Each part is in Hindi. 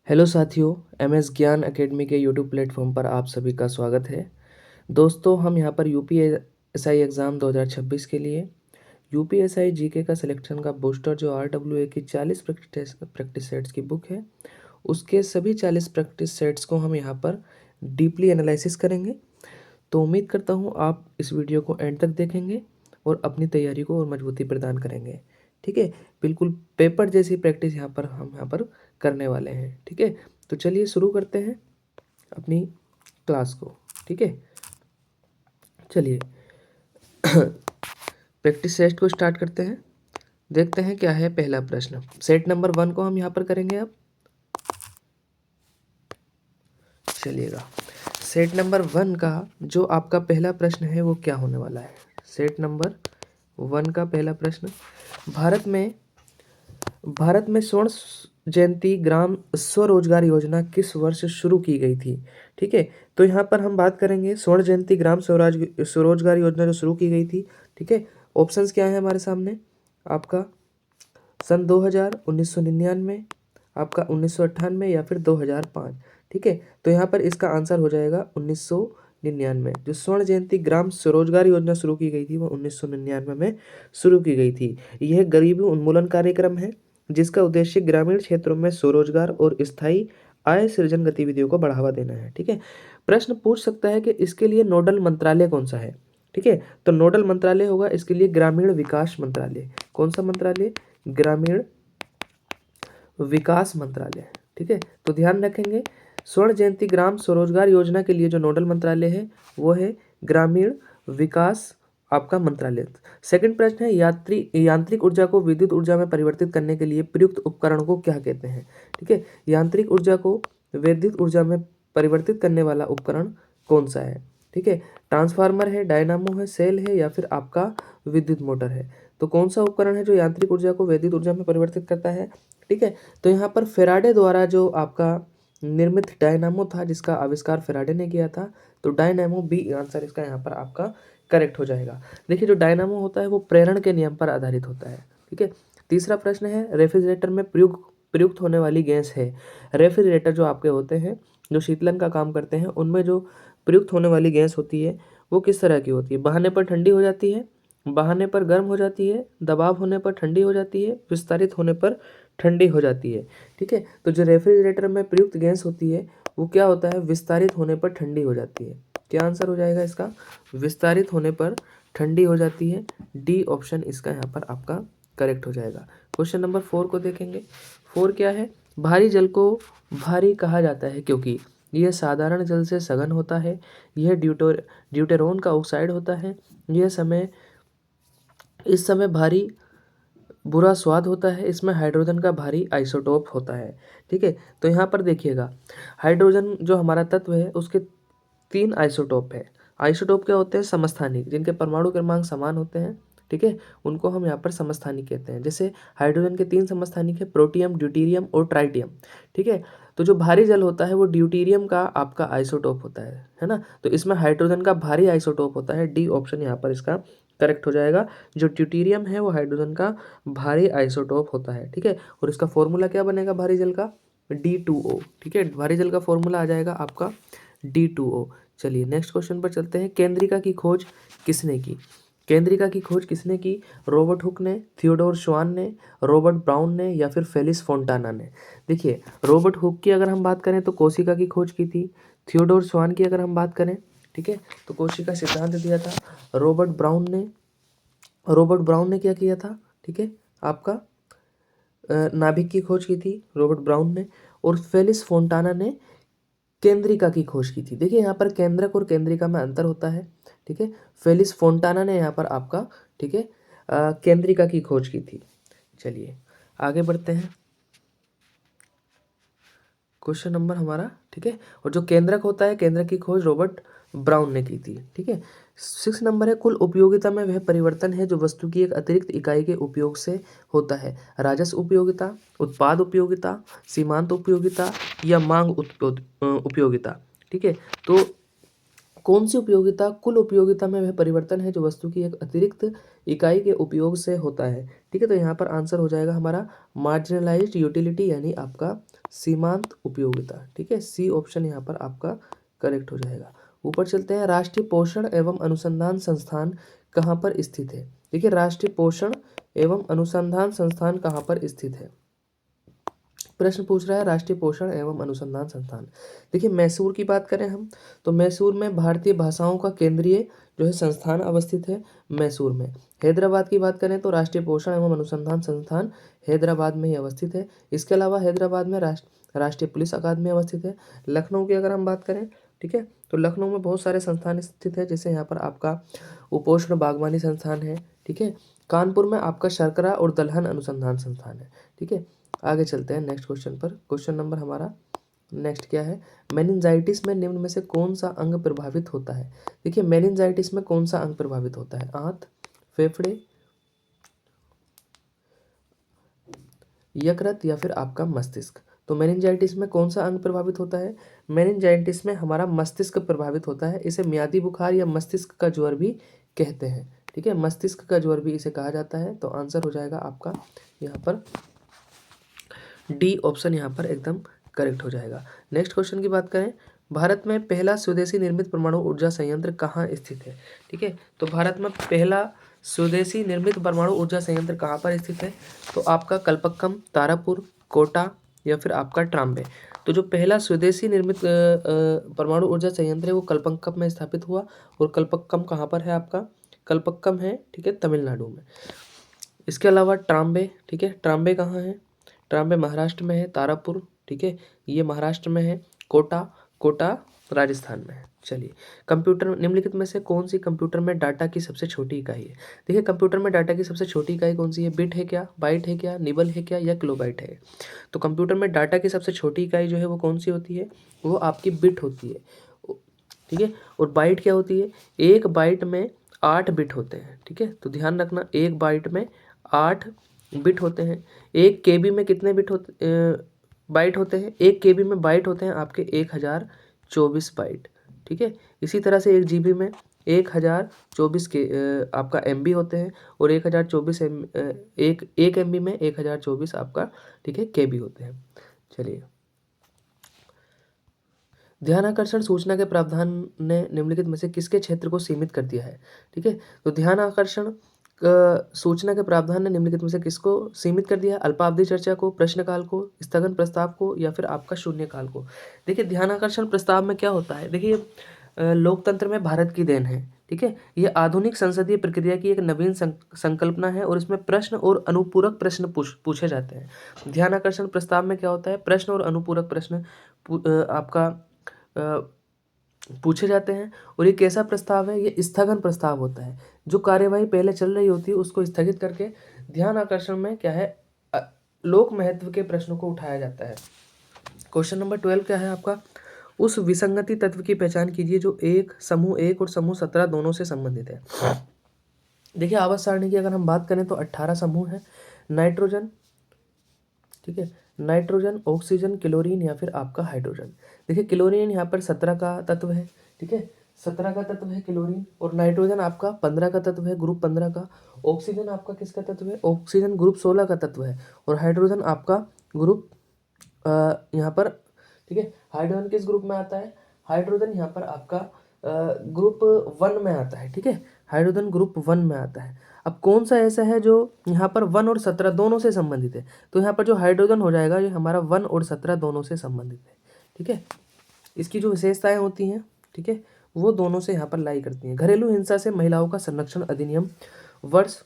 हेलो साथियों, एमएस ज्ञान एकेडमी के यूट्यूब प्लेटफॉर्म पर आप सभी का स्वागत है। दोस्तों, हम यहाँ पर यूपीएसआई एग्ज़ाम 2026 के लिए यूपीएसआई जीके का सिलेक्शन का बूस्टर जो आरडब्ल्यूए की 40 प्रैक्टिस सेट्स की बुक है, उसके सभी 40 प्रैक्टिस सेट्स को हम यहाँ पर डीपली एनालिसिस करेंगे। तो उम्मीद करता हूँ आप इस वीडियो को एंड तक देखेंगे और अपनी तैयारी को और मजबूती प्रदान करेंगे। ठीक है, बिल्कुल पेपर जैसी प्रैक्टिस हम यहाँ पर करने वाले हैं। ठीक है, तो चलिए शुरू करते हैं अपनी क्लास को। ठीक है, चलिए प्रैक्टिस सेट को स्टार्ट करते हैं। देखते हैं क्या है पहला प्रश्न। सेट नंबर 1 को हम यहाँ पर करेंगे अब। चलिएगा, सेट नंबर 1 का जो आपका पहला प्रश्न है वो क्या होने वाला है। सेट नंबर 1 का पहला प्रश्न, भारत में स्वर्ण जयंती ग्राम स्वरोजगार योजना किस वर्ष शुरू की गई थी। ठीक है, तो यहाँ पर हम बात करेंगे स्वर्ण जयंती ग्राम स्वरोजगार योजना जो शुरू की गई थी। ठीक है, ऑप्शंस क्या है हमारे सामने, आपका सन 2000, 1999, आपका 1998 या फिर 2005। ठीक है, तो यहाँ पर इसका आंसर हो जाएगा 1999। जो स्वर्ण जयंती ग्राम स्वरोजगार योजना शुरू की गई थी वो 1999 में शुरू की गई थी। यह गरीबी उन्मूलन कार्यक्रम है जिसका उद्देश्य ग्रामीण क्षेत्रों में स्वरोजगार और स्थायी आय सृजन गतिविधियों को बढ़ावा देना है। ठीक है, प्रश्न पूछ सकता है कि इसके लिए नोडल मंत्रालय कौन सा है। ठीक है, तो नोडल मंत्रालय होगा इसके लिए ग्रामीण विकास मंत्रालय। कौन सा मंत्रालय? ग्रामीण विकास मंत्रालय। ठीक है, तो ध्यान रखेंगे स्वर्ण जयंती ग्राम स्वरोजगार योजना के लिए जो नोडल मंत्रालय है वो है ग्रामीण विकास आपका मंत्रालय। सेकंड प्रश्न है, यांत्रिक ऊर्जा को विद्युत ऊर्जा में परिवर्तित करने के लिए प्रयुक्त उपकरण को क्या कहते हैं। ठीक है, यांत्रिक ऊर्जा को विद्युत ऊर्जा में परिवर्तित करने वाला उपकरण कौन सा है। ठीक है, ट्रांसफार्मर है, डायनामो है, सेल है या फिर आपका विद्युत मोटर है। तो कौन सा उपकरण है जो यांत्रिक ऊर्जा को विद्युत ऊर्जा में परिवर्तित करता है। ठीक है, तो यहाँ पर फेराडे द्वारा जो आपका निर्मित डायनामो था जिसका आविष्कार फेराडे ने किया था, तो डायनामो बी आंसर इसका यहाँ पर आपका करेक्ट हो जाएगा। देखिए, जो डायनामो होता है वो प्रेरण के नियम पर आधारित होता है। ठीक है, तीसरा प्रश्न है, रेफ्रिजरेटर में प्रयुक्त होने वाली गैस है। रेफ्रिजरेटर जो आपके होते हैं जो शीतलन का काम करते हैं उनमें जो प्रयुक्त होने वाली गैस होती है वो किस तरह की होती है। बहाने पर ठंडी हो जाती है, बहाने पर गर्म हो जाती है, दबाव होने पर ठंडी हो जाती है, विस्तारित होने पर ठंडी हो जाती है। ठीक है, तो जो रेफ्रिजरेटर में प्रयुक्त गैस होती है वो क्या होता है, विस्तारित होने पर ठंडी हो जाती है। क्या आंसर हो जाएगा इसका, विस्तारित होने पर ठंडी हो जाती है। डी ऑप्शन इसका यहाँ पर आपका करेक्ट हो जाएगा। क्वेश्चन नंबर 4 को देखेंगे। 4 क्या है, भारी जल को भारी कहा जाता है क्योंकि यह साधारण जल से सघन होता है, यह ड्यूटेरोन का ऑक्साइड होता है, इस समय भारी बुरा स्वाद होता है, इसमें हाइड्रोजन का भारी आइसोटोप होता है। ठीक है, तो यहाँ पर देखिएगा, हाइड्रोजन जो हमारा तत्व है उसके 3 आइसोटोप है। आइसोटोप क्या होते हैं, समस्थानिक, जिनके परमाणु क्रमांक समान होते हैं। ठीक है, उनको हम यहाँ पर समस्थानिक कहते हैं। जैसे हाइड्रोजन के 3 समस्थानिक है, प्रोटियम, ड्यूटीरियम और ट्राइटियम। ठीक है, तो जो भारी जल होता है वो ड्यूटीरियम का आपका आइसोटोप होता है ना। तो इसमें हाइड्रोजन का भारी आइसोटोप होता है। डी ऑप्शन यहाँ पर इसका करेक्ट हो जाएगा। जो ड्यूटीरियम है वो हाइड्रोजन का भारी आइसोटोप होता है। ठीक है, और इसका फॉर्मूला क्या बनेगा भारी जल का, D2O। ठीक है, भारी जल का फॉर्मूला आ जाएगा आपका D2O। चलिए नेक्स्ट क्वेश्चन पर चलते हैं। केंद्रिका की खोज किसने की। केंद्रिका की खोज किसने की, रॉबर्ट हुक ने, थियोडोर श्वान ने, रॉबर्ट ब्राउन ने या फिर फेलिस फोंटाना ने। देखिए, रॉबर्ट हुक की अगर हम बात करें तो कोशिका की खोज की थी। थियोडोर श्वान की अगर हम बात करें, ठीक है, तो कोशिका सिद्धांत दिया था। रॉबर्ट ब्राउन ने क्या किया था, ठीक है, आपका नाभिक की खोज की थी रॉबर्ट ब्राउन ने। और फेलिस फोंटाना ने केंद्रिका की खोज की थी। देखिए, यहाँ पर केंद्रक और केंद्रिका में अंतर होता है। ठीक है, फेलिस फोंटाना ने यहाँ पर आपका, ठीक है, केंद्रिका की खोज की थी। चलिए आगे बढ़ते हैं, क्वेश्चन नंबर हमारा, ठीक है, और जो केंद्रक होता है, केंद्रक की खोज रॉबर्ट ब्राउन ने की थी। ठीक है, 6 नंबर है, कुल उपयोगिता में वह परिवर्तन है जो वस्तु की एक अतिरिक्त इकाई के उपयोग से होता है। राजस्व उपयोगिता, उत्पाद उपयोगिता, सीमांत उपयोगिता या मांग उपयोगिता। ठीक है, तो कौन सी उपयोगिता कुल उपयोगिता में वह परिवर्तन है जो वस्तु की एक अतिरिक्त इकाई के उपयोग से होता है। ठीक है, तो यहाँ पर आंसर हो जाएगा हमारा मार्जिनलाइज्ड यूटिलिटी यानी आपका सीमांत उपयोगिता। ठीक है, सी ऑप्शन यहाँ पर आपका करेक्ट हो जाएगा। ऊपर चलते हैं, राष्ट्रीय पोषण एवं अनुसंधान संस्थान कहाँ पर स्थित है। देखिए, राष्ट्रीय पोषण एवं अनुसंधान संस्थान कहाँ पर स्थित है। प्रश्न पूछ रहा है राष्ट्रीय पोषण एवं अनुसंधान संस्थान। देखिए, मैसूर की बात करें हम तो मैसूर में भारतीय भाषाओं का केंद्रीय जो है संस्थान अवस्थित है मैसूर में। हैदराबाद की बात करें तो राष्ट्रीय पोषण एवं अनुसंधान संस्थान हैदराबाद में ही अवस्थित है। इसके अलावा हैदराबाद में राष्ट्रीय पुलिस अकादमी अवस्थित है। लखनऊ की अगर हम बात करें, ठीक है, तो लखनऊ में बहुत सारे संस्थान स्थित है, जैसे यहाँ पर आपका उपोष्ण बागवानी संस्थान है। ठीक है, कानपुर में आपका शर्करा और दलहन अनुसंधान संस्थान है। ठीक है, आगे चलते हैं नेक्स्ट क्वेश्चन पर। क्वेश्चन नंबर हमारा नेक्स्ट क्या है, मेनिंजाइटिस में निम्न में से कौन सा अंग प्रभावित होता है। देखिए, मेनिंजाइटिस में कौन सा अंग प्रभावित होता है, आंत, फेफड़े, यकृत या फिर आपका मस्तिष्क। तो मेनिंजाइटिस में कौन सा अंग प्रभावित होता है, मेनिंजाइटिस में हमारा मस्तिष्क प्रभावित होता है। इसे म्यादी बुखार या मस्तिष्क का ज्वर भी कहते हैं। ठीक है, मस्तिष्क का ज्वर भी इसे कहा जाता है। तो आंसर हो जाएगा आपका यहाँ पर डी ऑप्शन यहाँ पर एकदम करेक्ट हो जाएगा। नेक्स्ट क्वेश्चन की बात करें, भारत में पहला स्वदेशी निर्मित परमाणु ऊर्जा संयंत्र कहाँ स्थित है। ठीक है, तो भारत में पहला स्वदेशी निर्मित परमाणु ऊर्जा संयंत्र कहाँ पर स्थित है, तो आपका कलपक्कम, तारापुर, कोटा या फिर आपका ट्राम्बे। तो जो पहला स्वदेशी निर्मित परमाणु ऊर्जा संयंत्र है वो कलपक्कम में स्थापित हुआ। और कलपक्कम कहाँ पर है आपका, कलपक्कम है, ठीक है, तमिलनाडु में। इसके अलावा ट्राम्बे, ठीक है, ट्राम्बे कहाँ है, ट्राम्बे महाराष्ट्र में है। तारापुर, ठीक है, ये महाराष्ट्र में है। कोटा, कोटा राजस्थान में है। चलिए, कंप्यूटर निम्नलिखित में से कौन सी कंप्यूटर में डाटा की सबसे छोटी इकाई है। देखिए, कंप्यूटर में डाटा की सबसे छोटी इकाई कौन सी है, बिट है क्या, बाइट है क्या, निबल है क्या या किलोबाइट है। तो कंप्यूटर में डाटा की सबसे छोटी इकाई जो है वो कौन सी होती है, वो आपकी बिट होती है। ठीक है, और बाइट क्या होती है, एक बाइट में 8 बिट होते हैं। ठीक है, तो ध्यान रखना, एक बाइट में 8 बिट होते हैं। एक केबी में कितने बिट बाइट होते हैं, एक केबी में बाइट होते हैं आपके 1024 बाइट। ठीक है, इसी तरह से एक जीबी में 1024 के आपका एमबी होते हैं। और 1024 एक एमबी में 1024 आपका, ठीक है, केबी होते हैं। चलिए, ध्यानाकर्षण सूचना के प्रावधान ने निम्नलिखित में से किसके क्षेत्र को सीमित कर दिया है। ठीक है, तो ध्यानाकर्षण सूचना के प्रावधान ने निम्नलिखित में से किसको सीमित कर दिया है, अल्पावधि चर्चा को, प्रश्नकाल को, स्थगन प्रस्ताव को या फिर आपका शून्यकाल को। देखिए, ध्यानाकर्षण प्रस्ताव में क्या होता है, देखिए लोकतंत्र में भारत की देन है। ठीक है, ये आधुनिक संसदीय प्रक्रिया की एक नवीन संकल्पना है और इसमें प्रश्न और अनुपूरक प्रश्न पूछे जाते हैं। ध्यानाकर्षण प्रस्ताव में क्या होता है, प्रश्न और अनुपूरक प्रश्न आपका पूछे जाते हैं। और ये कैसा प्रस्ताव है, ये स्थगन प्रस्ताव होता है। जो कार्यवाही पहले चल रही होती है उसको स्थगित करके ध्यान आकर्षण में क्या है, लोक महत्व के प्रश्नों को उठाया जाता है। क्वेश्चन नंबर 12 क्या है आपका, उस विसंगति तत्व की पहचान कीजिए जो समूह 1 और समूह 17 दोनों से संबंधित है। देखिए, आवर्त सारणी की अगर हम बात करें तो 18 समूह है। नाइट्रोजन, ठीक है, नाइट्रोजन, ऑक्सीजन, क्लोरीन या फिर आपका हाइड्रोजन। देखिए, क्लोरीन यहाँ पर 17 का तत्व है। ठीक है, 17 का तत्व है क्लोरीन। और नाइट्रोजन आपका 15 का तत्व है, ग्रुप 15 का। ऑक्सीजन आपका किसका तत्व है, ऑक्सीजन ग्रुप 16 का तत्व है। और हाइड्रोजन आपका ग्रुप यहाँ पर, ठीक है, हाइड्रोजन किस ग्रुप में आता है, हाइड्रोजन यहाँ पर आपका ग्रुप 1 में आता है। ठीक है, हाइड्रोजन ग्रुप 1 में आता है। अब कौन सा ऐसा है जो यहाँ पर 1 और 17 दोनों से संबंधित है, तो यहाँ पर जो हाइड्रोजन हो जाएगा ये हमारा 1 और 17 दोनों से संबंधित है। ठीक है, इसकी जो विशेषताएं होती हैं, ठीक है, वो दोनों से यहाँ पर लाई करती हैं। घरेलू हिंसा से महिलाओं का संरक्षण अधिनियम वर्ष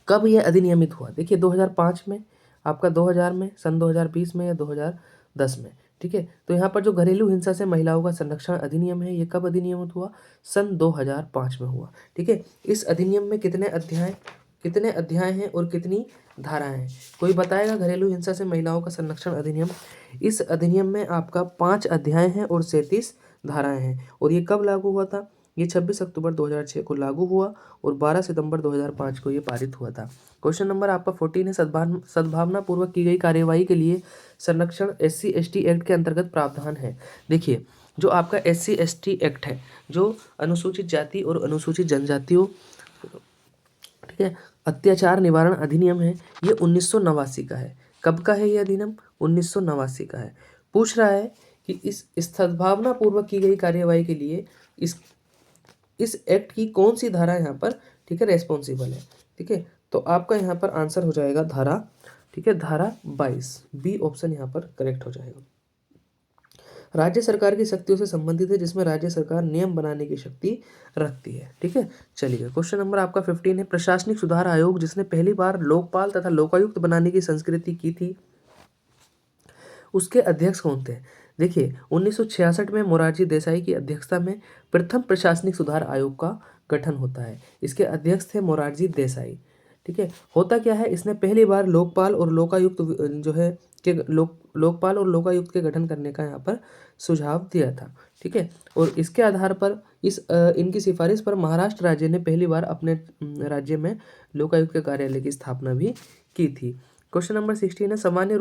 कब यह अधिनियमित हुआ, देखिए 2005 में, आपका 2000 में, सन 2020 में या 2010 में। ठीक है, तो यहाँ पर जो घरेलू हिंसा से महिलाओं का संरक्षण अधिनियम है ये कब अधिनियमित हुआ, सन 2005 में हुआ। ठीक है, इस अधिनियम में कितने अध्याय हैं और कितनी धाराएं हैं, कोई बताएगा, घरेलू हिंसा से महिलाओं का संरक्षण अधिनियम। इस अधिनियम में आपका 5 अध्याय हैं और 37 धाराएं हैं। और ये कब लागू हुआ था, ये 26 अक्टूबर 2006 को लागू हुआ और 12 सितंबर 2005 को ये पारित हुआ था। क्वेश्चन नंबर आपका 14 है, सद्भावना पूर्वक की गई कार्यवाही के लिए संरक्षण SC/ST एक्ट के अंतर्गत प्रावधान है। देखिए, जो आपका SC/ST एक्ट है, जो अनुसूचित जाति और अनुसूचित जनजातियों, ठीक है, अत्याचार निवारण अधिनियम है, ये 1989 का है। कब का है ये अधिनियम? 1989 का है। पूछ रहा है कि इस सद्भावना पूर्वक की गई कार्यवाही के लिए इस एक्ट की कौन सी धारा यहाँ पर, ठीक है, रेस्पॉन्सिबल है। ठीक है, तो आपका यहाँ पर आंसर हो जाएगा धारा, ठीक है, धारा 22, बी ऑप्शन यहाँ पर करेक्ट हो जाएगा। राज्य सरकार की शक्तियों से संबंधित है, जिसमें राज्य सरकार नियम बनाने की शक्ति रखती है। ठीक है, चलिए क्वेश्चन नंबर आपका 15 है, प्रशासनिक सुधार आयोग जिसने पहली बार लोकपाल तथा लोकायुक्त बनाने की संस्कृति की थी, उसके अध्यक्ष कौन थे? देखिए 1966 में मोरारजी देसाई की अध्यक्षता में प्रथम प्रशासनिक सुधार आयोग का गठन होता है। इसके अध्यक्ष थे मोरारजी देसाई। ठीक है, होता क्या है, इसने पहली बार लोकपाल और लोकायुक्त जो है के लोकपाल और लोकायुक्त के गठन करने का यहाँ पर सुझाव दिया था। ठीक है, और इसके आधार पर इनकी सिफारिश पर महाराष्ट्र राज्य ने पहली बार अपने राज्य में लोकायुक्त के कार्यालय की स्थापना भी की थी। क्वेश्चन नंबर 16 है, सामान्य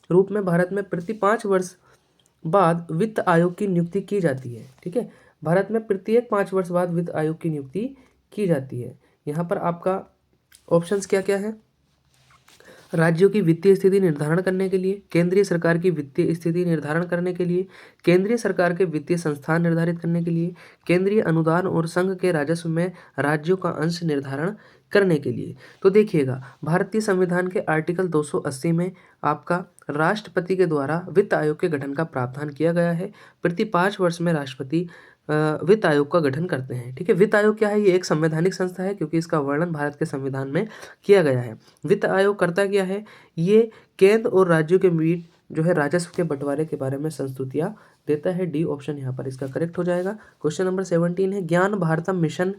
रूप में भारत में प्रति 5 वर्ष बाद वित्त आयोग की नियुक्ति की जाती है। ठीक है, भारत में प्रत्येक 5 वर्ष बाद वित्त आयोग की नियुक्ति की जाती है। यहाँ पर आपका ऑप्शंस क्या क्या है? राज्यों की वित्तीय स्थिति निर्धारण करने के लिए, केंद्रीय सरकार की वित्तीय स्थिति निर्धारण करने के लिए, केंद्रीय सरकार के वित्तीय संस्थान निर्धारित करने के लिए, केंद्रीय अनुदान और संघ के राजस्व में राज्यों का अंश निर्धारण करने के लिए। तो देखिएगा, भारतीय संविधान के आर्टिकल 280 में आपका राष्ट्रपति के द्वारा वित्त आयोग के गठन का प्रावधान किया गया है। प्रति 5 वर्ष में राष्ट्रपति वित्त आयोग का गठन करते हैं। ठीक है, वित्त आयोग क्या है? ये एक संवैधानिक संस्था है, क्योंकि इसका वर्णन भारत के संविधान में किया गया है। वित्त आयोग करता क्या है? ये केंद्र और राज्यों के बीच जो है राजस्व के बंटवारे के बारे में संस्तुतियां देता है। डी ऑप्शन यहाँ पर इसका करेक्ट हो जाएगा। क्वेश्चन नंबर 17 है, ज्ञान भारतम मिशन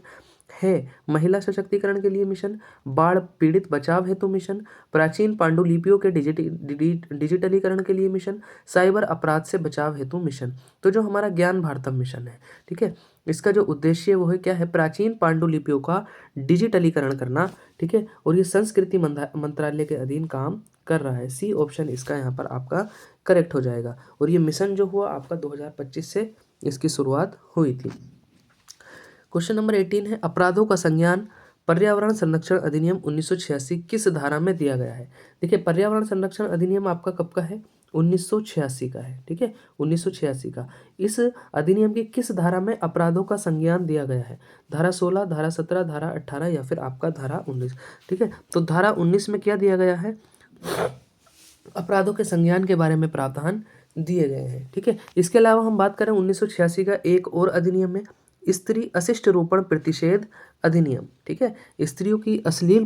है महिला सशक्तिकरण के लिए मिशन, बाढ़ पीड़ित बचाव हेतु मिशन, प्राचीन पांडुलिपियों के डिजिटलीकरण के लिए मिशन, साइबर अपराध से बचाव हेतु मिशन। तो जो हमारा ज्ञान भारतम मिशन है, ठीक है, इसका जो उद्देश्य वो है क्या है? प्राचीन पांडुलिपियों का डिजिटलीकरण करना। ठीक है, और ये संस्कृति मंत्रालय के अधीन काम कर रहा है। सी ऑप्शन इसका यहाँ पर आपका करेक्ट हो जाएगा। और ये मिशन जो हुआ आपका 2025 से इसकी शुरुआत हुई थी। क्वेश्चन नंबर 18 है, अपराधों का संज्ञान पर्यावरण संरक्षण अधिनियम 1986 किस धारा में दिया गया है? देखिए, पर्यावरण संरक्षण अधिनियम आपका कब का है? 1986 का है। ठीक है, 1986 का। इस अधिनियम की किस धारा में अपराधों का संज्ञान दिया गया है? धारा 16, धारा 17, धारा 18 या फिर आपका धारा 19? ठीक है, तो धारा 19 में क्या दिया गया है? अपराधों के संज्ञान के बारे में प्रावधान दिए गए हैं। ठीक है, इसके अलावा हम बात करें 1986 का एक और अधिनियम है, स्त्री अशिष्ट रूपण प्रतिषेध अधिनियम। ठीक है, स्त्रियों की अश्लील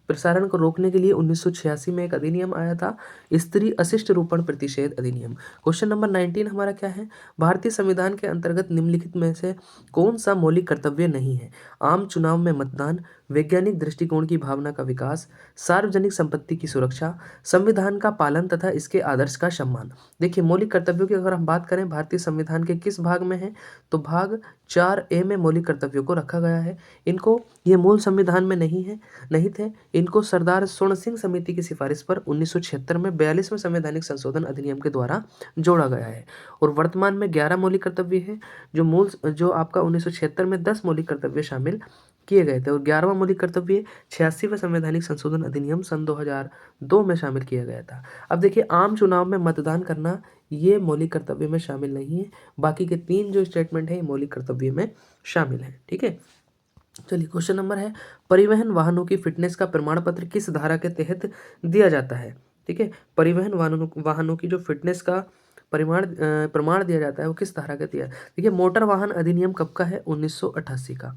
प्रसारण को रोकने के लिए 1986 में एक अधिनियम आया था, स्त्री अशिष्ट रूपण प्रतिषेध अधिनियम। क्वेश्चन नंबर 19 हमारा क्या है? भारतीय संविधान के अंतर्गत निम्नलिखित में से कौन सा मौलिक कर्तव्य नहीं है? आम चुनाव में मतदान, वैज्ञानिक दृष्टिकोण की भावना का विकास, सार्वजनिक संपत्ति की सुरक्षा, संविधान का पालन तथा इसके आदर्श का सम्मान। देखिए, मौलिक कर्तव्यों की अगर हम बात करें भारतीय संविधान के किस भाग में है, तो भाग 4A में मौलिक कर्तव्यों को रखा गया है। इनको ये मूल संविधान में नहीं थे। इनको सरदार स्वर्ण सिंह समिति की सिफारिश पर 1976 में 42वें संवैधानिक संशोधन अधिनियम के द्वारा जोड़ा गया है। और वर्तमान में 11 मौलिक कर्तव्य है, जो आपका 1976 में 10 मौलिक कर्तव्य शामिल किए गए थे। और 11वां मौलिक कर्तव्य 86वें संवैधानिक संशोधन अधिनियम सन 2002 में शामिल किया गया था। अब देखिए, आम चुनाव में मतदान करना ये मौलिक कर्तव्य में शामिल नहीं है। बाकी के 3 जो स्टेटमेंट है ये मौलिक कर्तव्य में शामिल है। ठीक है, चलिए क्वेश्चन नंबर है, परिवहन वाहनों की फिटनेस का प्रमाण पत्र किस धारा के तहत दिया जाता है? ठीक है, परिवहन वाहनों की जो फिटनेस का प्रमाण दिया जाता है वो किस धारा के दिया? देखिए, मोटर वाहन अधिनियम कब का है? 1988 का।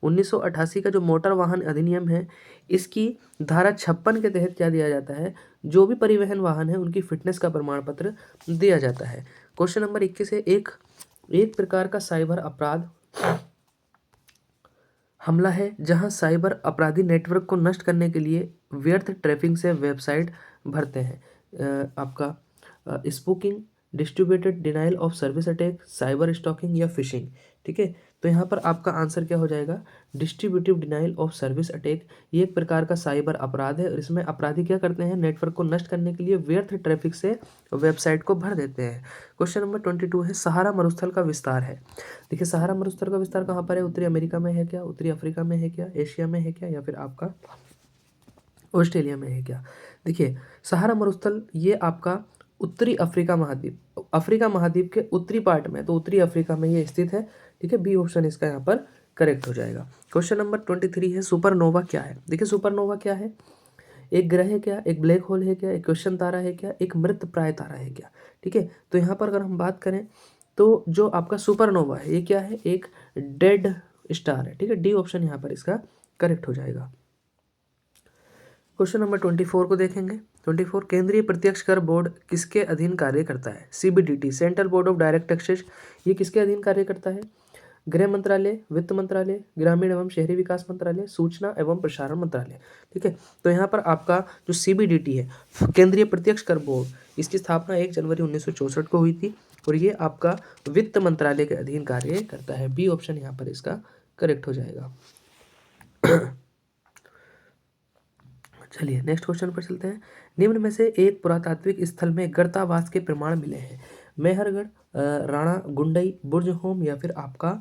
1988 का जो मोटर वाहन अधिनियम है, इसकी धारा 56 के तहत क्या दिया जाता है? जो भी परिवहन वाहन है उनकी फिटनेस का प्रमाण पत्र दिया जाता है। क्वेश्चन नंबर 21 है, एक प्रकार का साइबर अपराध हमला है जहां साइबर अपराधी नेटवर्क को नष्ट करने के लिए व्यर्थ ट्रैफिक से वेबसाइट भरते हैं। आपका spoofing, distributed denial of service attack, cyber stalking या फिशिंग। ठीक है, तो यहाँ पर आपका आंसर क्या हो जाएगा, distributive denial of service attack. ये एक प्रकार का साइबर अपराध है और इसमें अपराधी क्या करते हैं, नेटवर्क को नष्ट करने के लिए व्यर्थ ट्रैफिक से वेबसाइट को भर देते हैं। क्वेश्चन नंबर 22 है, सहारा मरुस्थल का विस्तार है। देखिए सहारा मरुस्थल का विस्तार कहाँ पर है, उत्तरी अमेरिका में है क्या, उत्तरी अफ्रीका में है क्या, एशिया में है क्या, या फिर आपका ऑस्ट्रेलिया में है क्या। देखिए सहारा मरुस्थल ये आपका उत्तरी अफ्रीका महाद्वीप के उत्तरी पार्ट में, तो उत्तरी अफ्रीका में ये स्थित है। ठीक है, बी ऑप्शन इसका यहाँ पर करेक्ट हो जाएगा। क्वेश्चन नंबर 23 है, सुपरनोवा क्या है। देखिए सुपरनोवा क्या है, एक ग्रह है क्या, एक ब्लैक होल है क्या, एक क्वेश्चन तारा है क्या, एक मृत प्राय तारा है क्या। ठीक है, तो यहाँ पर अगर हम बात करें तो जो आपका सुपरनोवा है ये क्या है, एक डेड स्टार है। ठीक है, डी ऑप्शन यहाँ पर इसका करेक्ट हो जाएगा। क्वेश्चन नंबर 24 को देखेंगे। 24, केंद्रीय प्रत्यक्ष कर बोर्ड किसके अधीन कार्य करता है। CBDT, central board of direct taxes, ये किसके अधीन कार्य करता है। गृह मंत्रालय, वित्त मंत्रालय, ग्रामीण एवं शहरी विकास मंत्रालय, सूचना एवं प्रसारण मंत्रालय। ठीक है, तो यहाँ पर आपका जो सीबीडीटी है, केंद्रीय प्रत्यक्ष कर बोर्ड, इसकी स्थापना 1 जनवरी 1964 को हुई थी और ये आपका वित्त मंत्रालय के अधीन कार्य करता है। बी ऑप्शन यहाँ पर इसका करेक्ट हो जाएगा। चलिए नेक्स्ट क्वेश्चन पर चलते हैं। निम्न में से एक पुरातात्विक स्थल में गर्तावास के प्रमाण मिले हैं। मेहरगढ़, राणा गुंडई, बुर्ज होम, या फिर आपका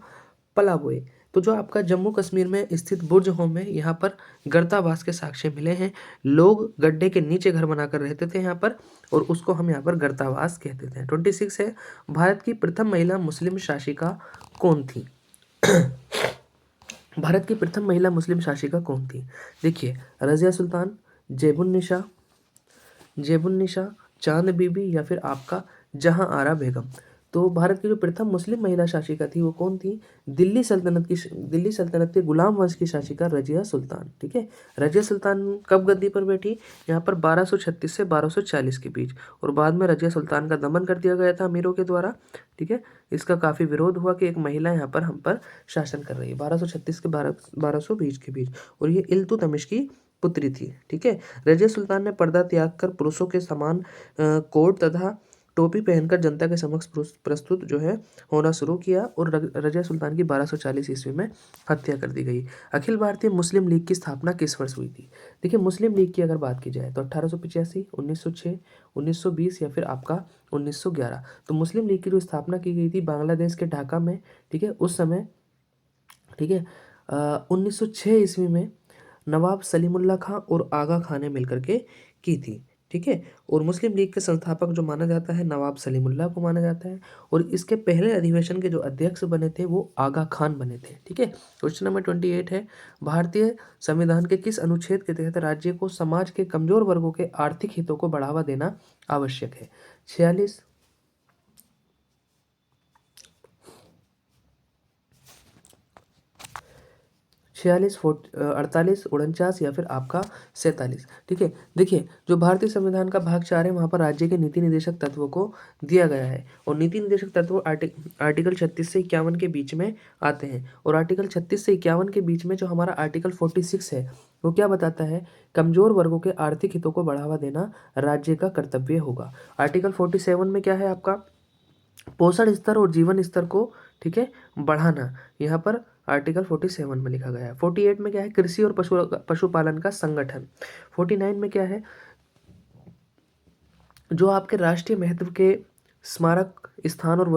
पलाबोए। तो जो आपका जम्मू कश्मीर में स्थित बुर्ज होम में यहाँ पर गर्तावास के साक्ष्य मिले हैं। लोग गड्ढे के नीचे घर बनाकर रहते थे यहाँ पर और उसको हम यहाँ पर गर्तावास कहते थे। 26 है, भारत की प्रथम महिला मुस्लिम शासिका कौन थी। भारत की प्रथम महिला मुस्लिम शासिका कौन थी। देखिए रजिया सुल्तान, जेबुन्निशा, चांद बीबी, या फिर आपका जहां आरा बेगम। तो भारत की जो प्रथम मुस्लिम महिला शासिका थी वो कौन थी, दिल्ली सल्तनत के गुलाम वंश की शासिका रजिया सुल्तान। ठीक है, रजिया सुल्तान कब गद्दी पर बैठी, यहाँ पर 1236 से 1240 के बीच, और बाद में रजिया सुल्तान का दमन कर दिया गया था अमीरों के द्वारा। ठीक है, इसका काफ़ी विरोध हुआ कि एक महिला यहाँ पर हम पर शासन कर रही है। 1236 के 1220 के बीच, और ये इल्तुतमिश की पुत्री थी। ठीक है, रजिया सुल्तान ने पर्दा त्याग कर पुरुषों के समान कोट तथा टोपी पहनकर जनता के समक्ष प्रस्तुत जो है होना शुरू किया और रजिया सुल्तान की 1240 ईस्वी में हत्या कर दी गई। अखिल भारतीय मुस्लिम लीग की स्थापना किस वर्ष हुई थी। देखिए मुस्लिम लीग की अगर बात की जाए तो 1885, 1906, 1920, या फिर आपका 1911। तो मुस्लिम लीग की जो स्थापना की गई थी बांग्लादेश के ढाका में। ठीक है, उस समय, ठीक है, 1906 ईस्वी में नवाब सलीमुल्लाह खां और आगा खां ने मिलकर के की थी। ठीक है, और मुस्लिम लीग के संस्थापक जो माना जाता है नवाब सलीमुल्लाह को माना जाता है, और इसके पहले अधिवेशन के जो अध्यक्ष बने थे वो आगा खान बने थे। ठीक है, क्वेश्चन नंबर 28 है, भारतीय संविधान के किस अनुच्छेद के तहत राज्य को समाज के कमजोर वर्गों के आर्थिक हितों को बढ़ावा देना आवश्यक है। 46, 46, 48, 49, या फिर आपका 47। ठीक है, देखिए जो भारतीय संविधान का भाग 4 है वहाँ पर राज्य के नीति निर्देशक तत्वों को दिया गया है, और नीति निर्देशक तत्व आर्टिकल 36 से 51 के बीच में आते हैं, और आर्टिकल 36 से 51 के बीच में जो हमारा आर्टिकल 46 है वो क्या बताता है, कमजोर वर्गों के आर्थिक हितों को बढ़ावा देना राज्य का कर्तव्य होगा। आर्टिकल 47 में क्या है आपका, पोषण स्तर और जीवन स्तर को, ठीक है, बढ़ाना, यहाँ पर आर्टिकल 47 में लिखा गया है। 48 में क्या है, कृषि और पशुपालन का संगठन। 49 में क्या है, जो आपके राष्ट्रीय महत्व के स्मारक स्थान और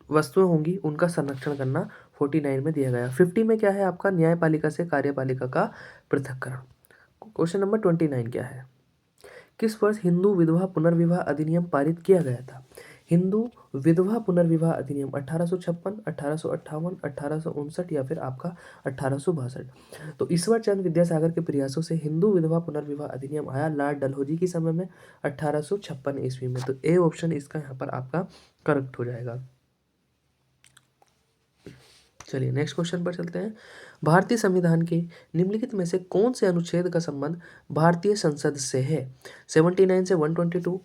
वस्तुएं होंगी उनका संरक्षण करना 49 में दिया गया। 50 में क्या है आपका, न्यायपालिका से कार्यपालिका का पृथक्करण। क्वेश्चन नंबर 29 क्या है, किस वर्ष हिंदू विधवा पुनर्विवाह अधिनियम पारित किया गया था। हिंदू विधवा पुनर्विवाह अधिनियम 1856, 1858, 1859, या फिर आपका 1862। तो ईश्वर चंद्र विद्यासागर के प्रयासों से हिंदू विधवा पुनर्विवाह अधिनियम आया लॉर्ड डलहौजी के समय में 1856 ईस्वी में। तो ए ऑप्शन इसका यहाँ पर आपका करेक्ट हो जाएगा। चलिए नेक्स्ट क्वेश्चन पर चलते हैं। भारतीय संविधान के निम्नलिखित में से कौन से अनुच्छेद का संबंध भारतीय संसद से है। 79 से 122,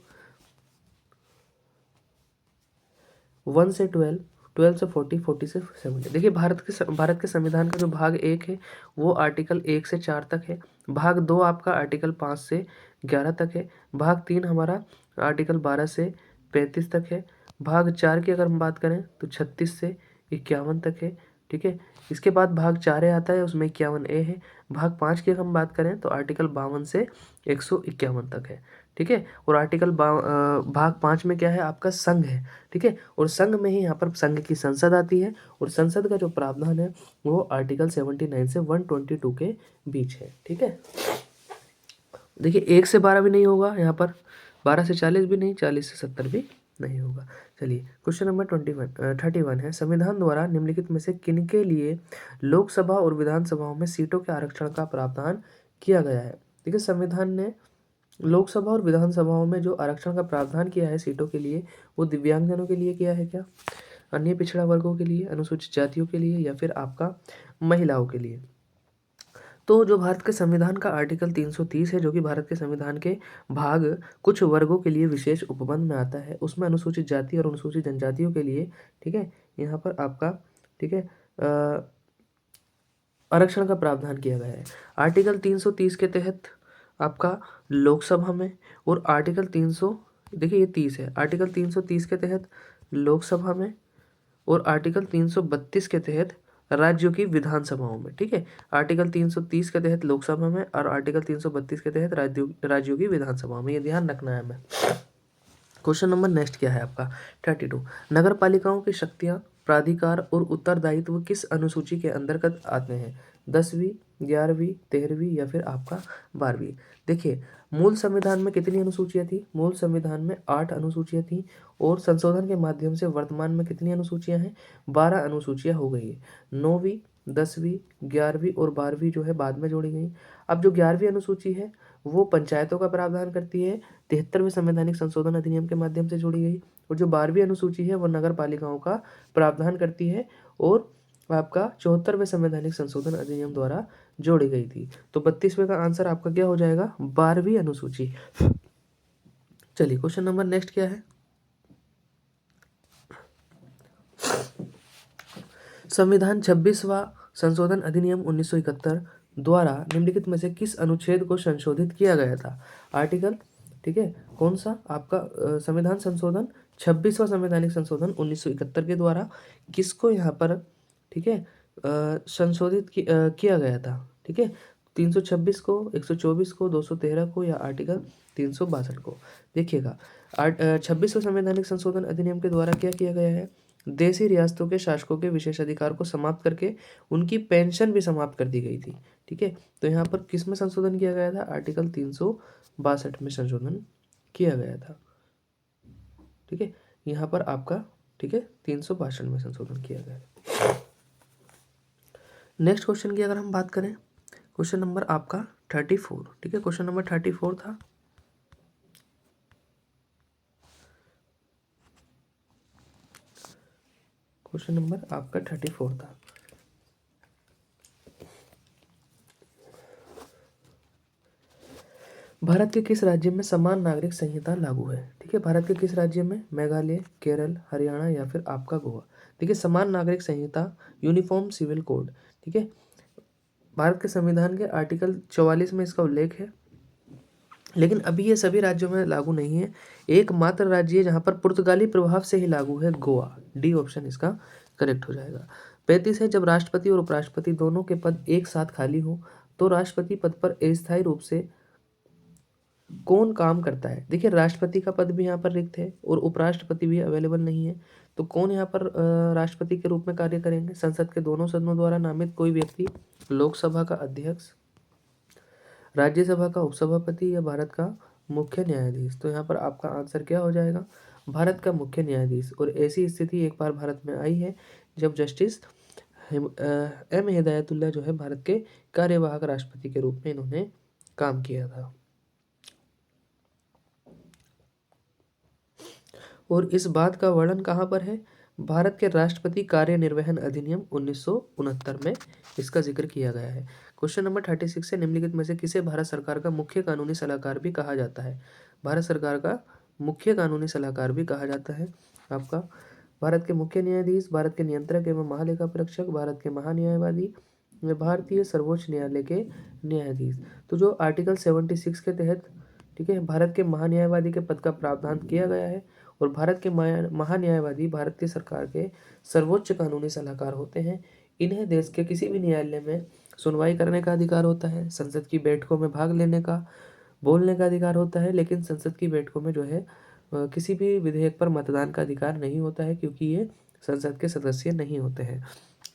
1 से 12, 12 से 40, 40 से 70। देखिए भारत के संविधान का जो भाग 1 है वो आर्टिकल 1 से 4 तक है। भाग 2 आपका आर्टिकल 5 से 11 तक है। भाग 3 हमारा आर्टिकल 12 से 35 तक है। भाग 4 की अगर हम बात करें तो 36 से 51 तक है। ठीक है। इसके बाद भाग 4 आता है, उसमें 51A है। भाग 5 की हम बात करें तो आर्टिकल 52 से 151 तक है, ठीक है। और भाग 5 में क्या है, आपका संघ है, ठीक है। और संघ में ही यहाँ पर संघ की संसद आती है, और संसद का जो प्रावधान है वो आर्टिकल 79 से 122 के बीच है, ठीक है। देखिए 1 से 12 भी नहीं होगा यहाँ पर, 12 से 40 भी नहीं, 40 से 70 भी नहीं होगा। चलिए क्वेश्चन नंबर 31 है, संविधान द्वारा निम्नलिखित में से किनके लिए लोकसभा और विधानसभाओं में सीटों के आरक्षण का प्रावधान किया गया है। देखिए संविधान ने लोकसभा और विधानसभाओं में जो आरक्षण का प्रावधान किया है सीटों के लिए, वो दिव्यांगजनों के लिए किया है क्या, अन्य पिछड़ा वर्गों के लिए, अनुसूचित जातियों के लिए, या फिर आपका महिलाओं के लिए। तो जो भारत के संविधान का आर्टिकल 330 है, जो कि भारत के संविधान के भाग कुछ वर्गों के लिए विशेष उपबंध में आता है, उसमें अनुसूचित जाति और अनुसूचित जनजातियों के लिए, ठीक है, यहाँ पर आपका, ठीक है, आरक्षण का प्रावधान किया गया है। आर्टिकल 330 के तहत आपका लोकसभा में, और आर्टिकल 300, देखिए ये 30 है, आर्टिकल 330 के तहत लोकसभा में, और आर्टिकल 332 के तहत राज्यों की विधानसभाओं में, ठीक है। आर्टिकल 330 के तहत लोकसभा में और आर्टिकल 332 के तहत राज्यों की विधानसभाओं में, ये ध्यान रखना है हमें। क्वेश्चन नंबर नेक्स्ट क्या है आपका 32, नगर पालिकाओं की शक्तियां, प्राधिकार और उत्तरदायित्व किस अनुसूची के अंतर्गत आते हैं, 10वीं, 11वीं, 13वीं, या फिर आपका 12वीं। देखिए मूल संविधान में कितनी अनुसूचियां थी, मूल संविधान में 8 अनुसूचियां थी, और संशोधन के माध्यम से वर्तमान में कितनी अनुसूचियां हैं, 12 अनुसूचियां हो गई है। 9वीं, 10वीं, 11वीं और 12वीं जो है बाद में जोड़ी गई। अब जो 11वीं अनुसूची है वो पंचायतों का प्रावधान करती है, 73वें संवैधानिक संशोधन अधिनियम के माध्यम से जोड़ी गई। और जो 12वीं अनुसूची है वो नगर पालिकाओं का प्रावधान करती है, और आपका 74वें संवैधानिक संशोधन अधिनियम द्वारा जोड़ी गई थी। तो 32वें का आंसर आपका क्या हो जाएगा, 12वीं अनुसूची। चलिए क्वेश्चन नंबर नेक्स्ट क्या है, संविधान 26वां संशोधन अधिनियम 1971 द्वारा निम्नलिखित में से किस अनुच्छेद को संशोधित किया गया था। आर्टिकल, ठीक है, कौन सा आपका संविधान संशोधन 26वां संवैधानिक संशोधन 1971 के द्वारा किसको यहाँ पर, ठीक है, संशोधित किया गया था, ठीक है। 326 को, 124 को, 213 को, या आर्टिकल 362 को। देखिएगा 26वें संवैधानिक संशोधन अधिनियम के द्वारा क्या किया गया है, देशी रियासतों के शासकों के विशेष अधिकार को समाप्त करके उनकी पेंशन भी समाप्त कर दी गई थी, ठीक है। तो यहाँ पर किस में संशोधन किया गया था, आर्टिकल 362 में संशोधन किया गया था, ठीक है। यहाँ पर आपका, ठीक है, 362 में संशोधन किया गया। नेक्स्ट क्वेश्चन की अगर हम बात करें, क्वेश्चन नंबर आपका 34, ठीक है, क्वेश्चन नंबर 34 था, क्वेश्चन नंबर आपका 34 था। भारत के किस राज्य में समान नागरिक संहिता लागू है, ठीक है। भारत के किस राज्य में, मेघालय, केरल, हरियाणा, या फिर आपका गोवा। देखिए समान नागरिक संहिता, यूनिफॉर्म सिविल कोड, ठीक है, भारत के संविधान के आर्टिकल 44 में इसका उल्लेख है, लेकिन अभी ये सभी राज्यों में लागू नहीं है। एकमात्र राज्य है जहाँ पर पुर्तगाली प्रभाव से ही लागू है, गोवा। डी ऑप्शन इसका करेक्ट हो जाएगा। 35 है, जब राष्ट्रपति और उपराष्ट्रपति दोनों के पद एक साथ खाली हो तो राष्ट्रपति पद पर अस्थायी रूप से कौन काम करता है। देखिए राष्ट्रपति का पद भी यहाँ पर रिक्त है और उपराष्ट्रपति भी अवेलेबल नहीं है, तो कौन यहाँ पर राष्ट्रपति के रूप में कार्य करेंगे, संसद के दोनों सदनों द्वारा नामित कोई व्यक्ति, लोकसभा का अध्यक्ष, राज्यसभा का उपसभापति, या भारत का मुख्य न्यायाधीश। तो यहाँ पर आपका आंसर क्या हो जाएगा, भारत का मुख्य न्यायाधीश। और ऐसी स्थिति एक बार भारत में आई है जब जस्टिस एम हिदायतुल्लाह जो है भारत के कार्यवाहक राष्ट्रपति के रूप में इन्होंने काम किया था। और इस बात का वर्णन कहाँ पर है, भारत के राष्ट्रपति कार्यनिर्वहन अधिनियम 1969 में इसका जिक्र किया गया है। क्वेश्चन नंबर 36 से निम्नलिखित में से किसे भारत सरकार का मुख्य कानूनी सलाहकार भी कहा जाता है। भारत सरकार का मुख्य कानूनी सलाहकार भी कहा जाता है आपका भारत के मुख्य न्यायाधीश, भारत के नियंत्रक एवं महालेखा परीक्षक, भारत के महान्यायवादी, भारतीय सर्वोच्च न्यायालय के न्यायाधीश। तो जो आर्टिकल 76 के तहत, ठीक है, भारत के महान्यायवादी के पद का प्रावधान किया गया है, और भारत के महान्यायवादी भारतीय सरकार के सर्वोच्च कानूनी सलाहकार होते हैं। इन्हें देश के किसी भी न्यायालय में सुनवाई करने का अधिकार होता है, संसद की बैठकों में भाग लेने का, बोलने का अधिकार होता है, लेकिन संसद की बैठकों में जो है किसी भी विधेयक पर मतदान का अधिकार नहीं होता है, क्योंकि ये संसद के सदस्य नहीं होते हैं।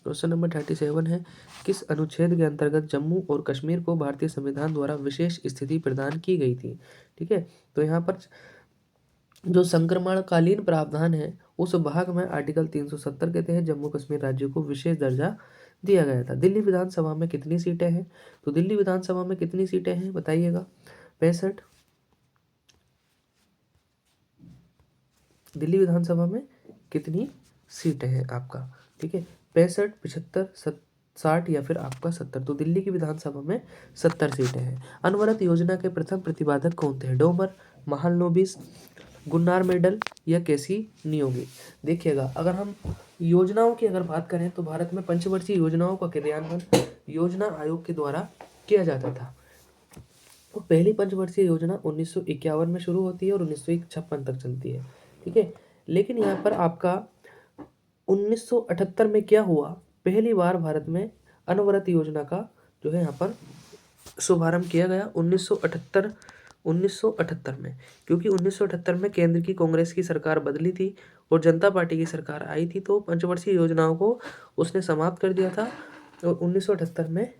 क्वेश्चन नंबर 37 है, किस अनुच्छेद के अंतर्गत जम्मू और कश्मीर को भारतीय संविधान द्वारा विशेष स्थिति प्रदान की गई थी? ठीक है, तो यहाँ पर जो संक्रमणकालीन प्रावधान है उस भाग में आर्टिकल 370 के तहत जम्मू कश्मीर राज्य को विशेष दर्जा दिया गया था। दिल्ली विधानसभा में कितनी सीटें हैं? तो दिल्ली विधानसभा में कितनी सीटें हैं बताइएगा? 65। दिल्ली विधानसभा में कितनी सीटें हैं आपका? ठीक है, 65, 75, 60 या फिर आपका 70। तो दिल्ली की विधानसभा में 70 सीटें हैं। अनवरत योजना के प्रथम प्रतिपादक कौन थे? डोमर, महालनोबिस, गुन्नार मेडल या केसी नियोगी? देखिएगा, अगर हम योजनाओं की अगर बात करें तो भारत में पंचवर्षीय योजनाओं का क्रियान्वयन योजना आयोग के द्वारा किया जाता था। तो पहली पंचवर्षीय योजना 1951 में शुरू होती है और 1956 तक चलती है। ठीक है, लेकिन यहाँ पर आपका 1978 में क्या हुआ? पहली बार भारत में अनवरत योजना का जो है यहाँ पर शुभारंभ किया गया 1978 में, क्योंकि 1978 में केंद्र की कांग्रेस की सरकार बदली थी और जनता पार्टी की सरकार आई थी, तो पंचवर्षीय योजनाओं को उसने समाप्त कर दिया था और 1978 में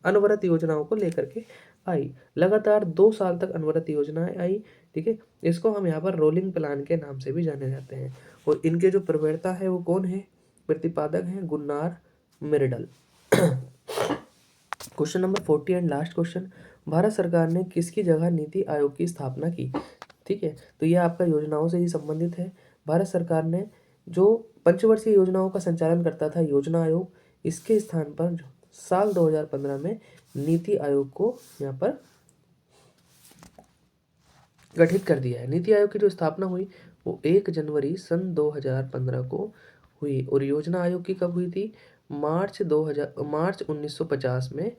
अनवरत योजनाओं को लेकर के आई। लगातार 2 साल तक अनवरत योजनाएं आई। ठीक है, इसको हम यहाँ पर रोलिंग प्लान के नाम से भी जाने जाते हैं और इनके जो प्रवक्ता है वो कौन है? प्रतिपादक हैं Gunnar Myrdal. Question number 40 and last question, Bharat सरकार ने किसकी जगह नीति आयोग की स्थापना की? ठीक है, तो यह आपका योजनाओं से ही संबंधित है। भारत सरकार ने जो पंचवर्षीय योजनाओं का संचालन करता था योजना आयोग, इसके स्थान पर साल 2015 में नीति आयोग को यहाँ पर गठित कर दिया है। नीति आयोग की जो स्थापना हुई वो 1 जनवरी सन 2015 को हुई और योजना आयोग की कब हुई थी? मार्च 1950 में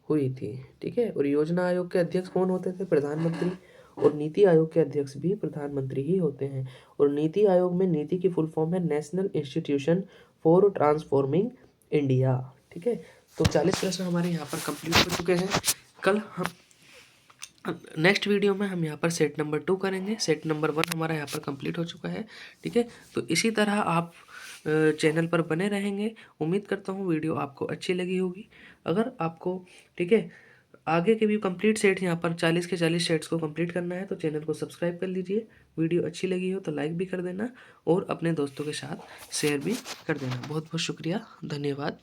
हुई थी। ठीक है, और योजना आयोग के अध्यक्ष कौन होते थे? प्रधानमंत्री। और नीति आयोग के अध्यक्ष भी प्रधानमंत्री ही होते हैं। और नीति आयोग में नीति की फुल फॉर्म है national institution for transforming India. ठीक है, तो 40 प्रश्न हमारे यहाँ पर कंप्लीट हो चुके हैं। कल हम नेक्स्ट वीडियो में हम यहाँ पर सेट नंबर 2 करेंगे। सेट नंबर 1 हमारा यहाँ पर कंप्लीट हो चुका है। ठीक है, तो इसी तरह आप चैनल पर बने रहेंगे। उम्मीद करता हूँ वीडियो आपको अच्छी लगी होगी। अगर आपको ठीक है आगे के भी कंप्लीट सेट यहाँ पर 40 के 40 सेट्स को कंप्लीट करना है तो चैनल को सब्सक्राइब कर लीजिए। वीडियो अच्छी लगी हो तो लाइक भी कर देना और अपने दोस्तों के साथ शेयर भी कर देना। बहुत बहुत शुक्रिया, धन्यवाद।